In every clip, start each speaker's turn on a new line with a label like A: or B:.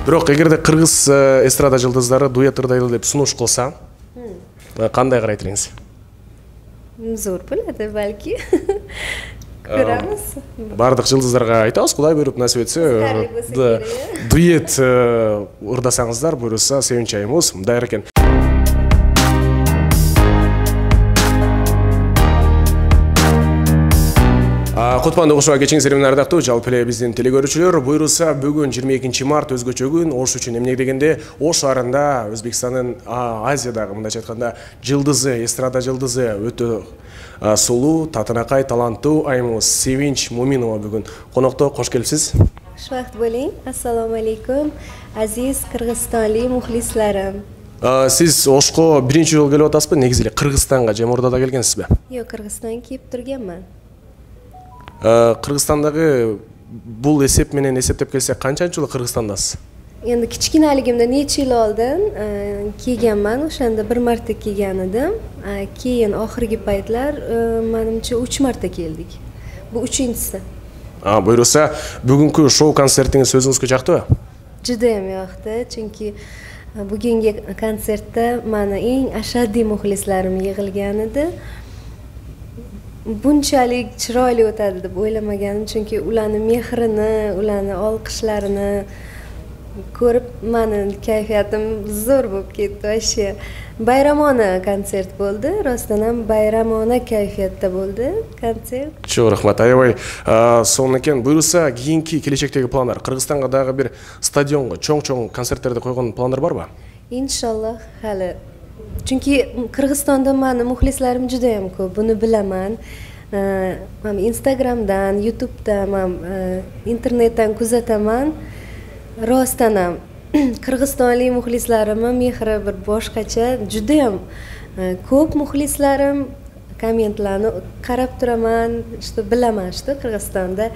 A: Бирок эгерде кыргыз эстрада жылдыздары дуэт ырдайлы деп сунуш кылса, кандай карайт?
B: Зор bo'ladi balki. Ko'ramiz.
A: Бардык жылдыздарга айтабыз, Кудай буйруп насип этсе, дуэт ырдасаңыздар, буйруса Sevinch айымыз мындай экен. Кутманды кушуга кечиңиздер ардактуу жалпы эле биздин телекөрүүчүлөр, буйруса бүгүн 22 март өзгөчө күн. Ош үчүн эмне дегенде Ош шаарында Өзбекстандын Азиядагы мындайча айтканда жылдызы, эстрада жылдызы өтө сулуу, татынакай, таланттуу айымыбыз Sevinch Муминова бүгүн конокто. Кош келипсиз.
B: Xushvaqt bo'ling. Assalomu alaykum. Aziz Qirg'izistonlik muxlislarim.
A: Siz Ошко биринчи жолу келип атасызбы? Негизи эле Кыргызстанга же Мурдада келгенсизби?
B: Yo'q, Qirg'izistonga kelib turganman.
A: Кыргызстандагы бул эсеп менен эсептеп келсек канчанчы жыл Кыргызстандасыз?
B: Endi kichkinaligimda necha yil oldin kelganman, o'shanda bir marta kelgan edim. Keyin oxirgi paytlar menimcha 3 marta keldik. Bu 3-inchisi.
A: Buyursa, bugungi shou konsertingiz o'zingizga yoqdimi?
B: Juda ham yoqdi, chunki bugungi konsertda meni eng ashaddiy muxlislarim yig'ilgan edi. Bunchalik chiroyli o'tadi deb o'ylamagandim, chunki ularning mehrini, ularning olqishlarini ko'rib meni kayfiyatim zo'r bo'lib ketdi. O'sha bayramona konsert bo'ldi. Rostdan ham bayramona kayfiyatda bo'ldi konsert.
A: Çok rahmat ayabay. Son ekan buyursa keyingi kelajekdagi planlar Qirg'izistonga dag'i bir stadionga cho'ng-cho'ng konsertlarda qo'ygan planlar bormi?
B: Inshaalloh hali. Chunki Qirg'izistonda meni muxlislarim juda ham ko'p, buni bilaman. Men Instagramdan, YouTubedan, internetdan kuzataman. Rostdan ham Qirg'izistonlik muxlislarimning mehri bir boshqacha, juda ham ko'p muxlislarim, kommentlarni qarab turaman, işte bilaman, işte Qirg'izistonda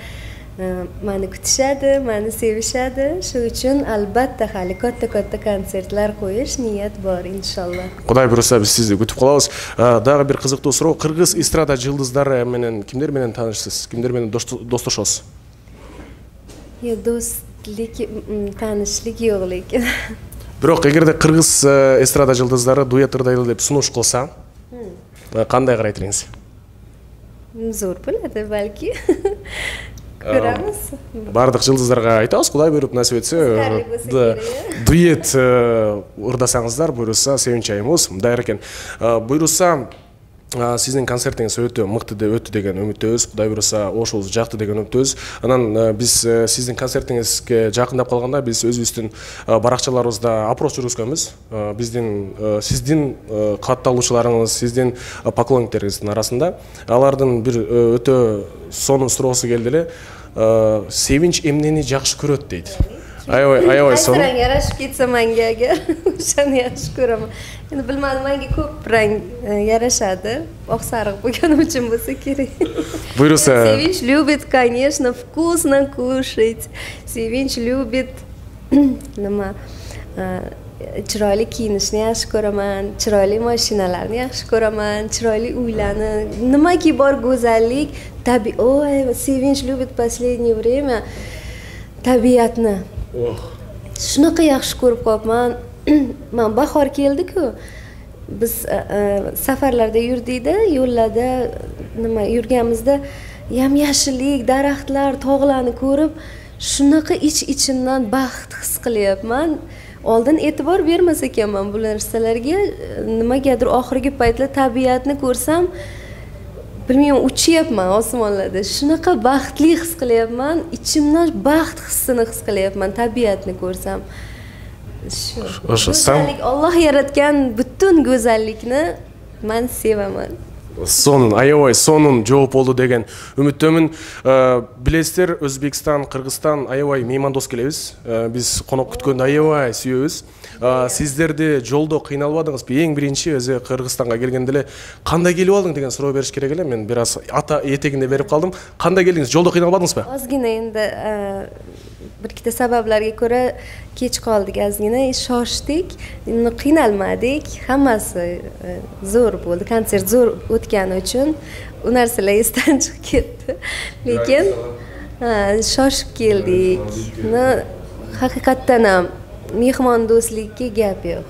B: meni kutishadi, meni sevishadi. Shu uchun albatta hali katta konsertlar qo'yish niyat bor inshaalloh. Xudoy
A: buyursa biz sizni kutib qolamiz. Dag'i bir qiziqtуу суроо, Qirg'iz estrada жылдыздары менен kimler менен таанышсыз? Kimler менен достошосуз?
B: Tanishlik yo'q lekin.
A: Biroq эгерде Qirg'iz estrada жылдыздары дуэт ырдайлы деп сунуш кылса, кандай карайт?
B: Zo'r bo'ladi balki. Ko'ramiz.
A: Бардык жылдыздарга айтабыз, Кудай буйруп насип этсе, дуэт ырдасаңыздар, буйруса Sevinch айымыз мындай экен. Буйруса Sizin konsertiniz ötü mıktı de ötü degen ümittebиз. Kuday buyrasa Oşuңuz жакты деген үмүттөбүз. Анан биз sizin konsertingizге жакындап калганда биз өзүбүздүн баракчаларыбызда опрос жүргүзгөнбүз. Биздин сиздин катталуучуларыңыз, сиздин поклонниктериңиздин арасында алардын bir өтө сонун суроосу келди эле. Sevinch эмнени жакшы көрөт дейт. Ayavay son.
B: Rang yarashib ketsa menga agar o'shani yaxshi ko'raman. Endi bilmadim, menga ko'p rang yarashadi. Oq sariq bo'lganim uchun bo'lsa kerak.
A: Buyursa.
B: Sevinch любит, конечно, вкусно кушать. Sevinch любит nima? Chiroyli kiyinishni yaxshi ko'raman, chiroyli mashinalarni yaxshi ko'raman, chiroyli uylarni, nimaki bor go'zallik, tabiat. Sevinch любит в последнее время tabiatni. Shunaqa yaxshi ko'rib qolibman. Men bahor keldi-ku. Biz safarlarda yurdikda, yo'llarda nima yurganimizda yam-yashillik, daraxtlar, tog'larni ko'rib, shunaqa ich-ichimdan baxt his qilyapman. Oldin e'tibor bermas ekanman bu narsalarga. Nimagadir oxirgi paytlar tabiatni ko'rsam, bilmayman, uchyapman osmonlarda. Shunaqa baxtli his qilyapman, ichimdan baxt hissini his qilyapman tabiatni ko'rsam. Shu go'zallik, Alloh yaratgan butun go'zallikni men sevaman.
A: Sonun ayavay sonun жооп болду деген үмүттөмүн. Билесиздер, Өзбекстан, Кыргызстан аябай меймандос келебиз. Биз конок күткөндө аябай сүйөбүз. Сиздерди жолдо кыйналбадыңызбы? Эң биринчи өзү Кыргызстанга келгенде эле кандай келип алдың деген суроо бериш керек эле. Мен бир аз ата этегинде берип калдым. Кандай келдиңиз? Жолдо кыйналбадыңызбы?
B: Ozgina endi bir ikkita sabablarga ko'ra kech qoldik, ozgina shoshdik, qiynalmadik, hammasi zo'r bo'ldi. Konsert zo'r o'tgani uchun u narsalar esdan chiqib ketdi. Lekin shoshib keldik. haqiqatdan ham mehmondo'stlikka gap yo'q.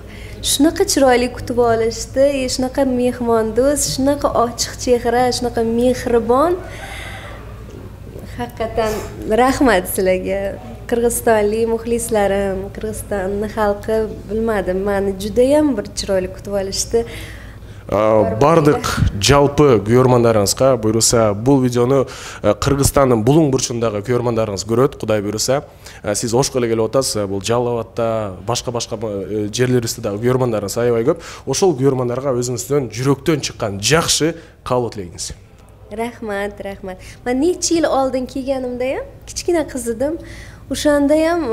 B: Shunaqa chiroyli kutib olishdi, shunaqa mehmondo'st, shunaqa ochiq chehra, shunaqa mehribon. Haqiqatan rahmat sizlarga. Qirg'izistonlik muxlislarim, Qirg'izistonning xalqi bilmadim, meni juda ham bir chiroyli kutib olishdi.
A: Бардык жалпы көрөрмандарыңызга буйруса бул видеону Кыргызстандын булуң бурчундагы көрөрмандарыңыз көрөт, Кудай буйруса. Сиз ошко эле келип атасыз, бул Жалал Абадта, башка жерлерибизде дагы көрөрмандарыңыз аябай көп. Ошол көрөрмандарга өзүңүздөн жүрөктөн чыккан жакшы каалоо тилейиңиз.
B: Rahmat, rahmat. Men necha yil oldin kelganimda ham kichkina qiz edim. O'shanda ham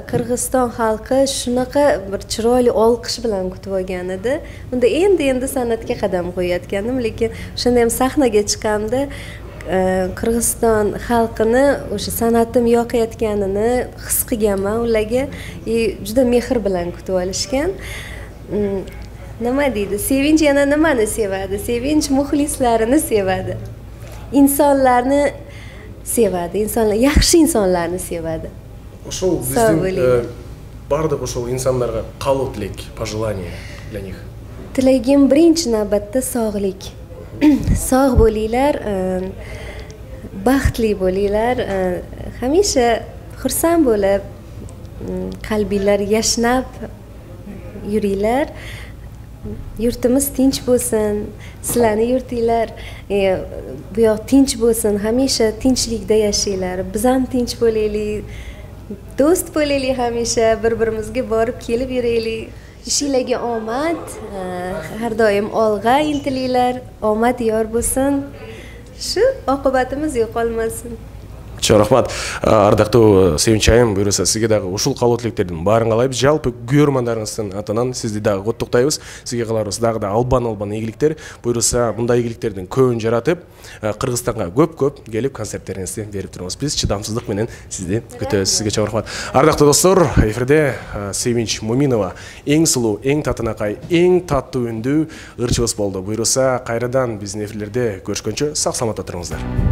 B: Qirg'iziston xalqi shunaqa bir chiroyli olqish bilan kutib olgan edi. Unda endi san'atga qadam qo'yayotgandim, lekin o'shanda ham sahnaga chiqqanimda Qirg'iziston xalqini o'sha san'atim yoqayotganini his qilganman. Ularga juda mehr bilan kutib olishgan. Nima deydi? Sevinch yana nimani sevadi? Sevinch muxlislarini sevadi. İnsanlarni sevadi, yaxshi insonlarni sevadi.
A: Ошол биздин бардык ошол инсандарга каалоо тилек, пожелание для них.
B: Tilagim birinchi navbatda sog'lik. Sog' bo'linglar, baxtli bo'linglar, hamisha xursand bo'lib, qalbinglar yashnab yuringlar. Yurtimiz tinch bo'lsin, sizlarning yurtinglar bu yoq tinch bo'lsin, hamisha tinchlikda yashanglar. Biz ham tinch bo'laylik, do'st bo'laylik, hamisha bir-birimizga borib kelib yuraylik. Ishinglarga omad, har doim olg'a intilinglar, omad yor bo'lsin. Shu oqibatimiz yo'qolmasin.
A: Чоң рахмат. Ардактуу Sevinch айым, буйруса сизге дагы ушул каалоо тилектердин баарын каалайбыз. Жалпы көрөрмандарыңыздын атынан сизди дагы куттуктайбыз. Сизге кааларыбыз дагы да албан ийгиликтер. Буйруса мындай ийгиликтердин көбүн жаратып, Кыргызстанга көп келип концерттериңизди берип туруңуз. Биз чыдамсыздык менен сизди күтөбүз. Сизге чоң рахмат. Ардактуу достор, эфирде Sevinch Муминова эң сулуу, эң татынакай, эң таттуу үндүү ырчыбыз болду. Буйруса кайрадан биздин эфирлерде көрүшкөнчө сак саламатта туруңуздар.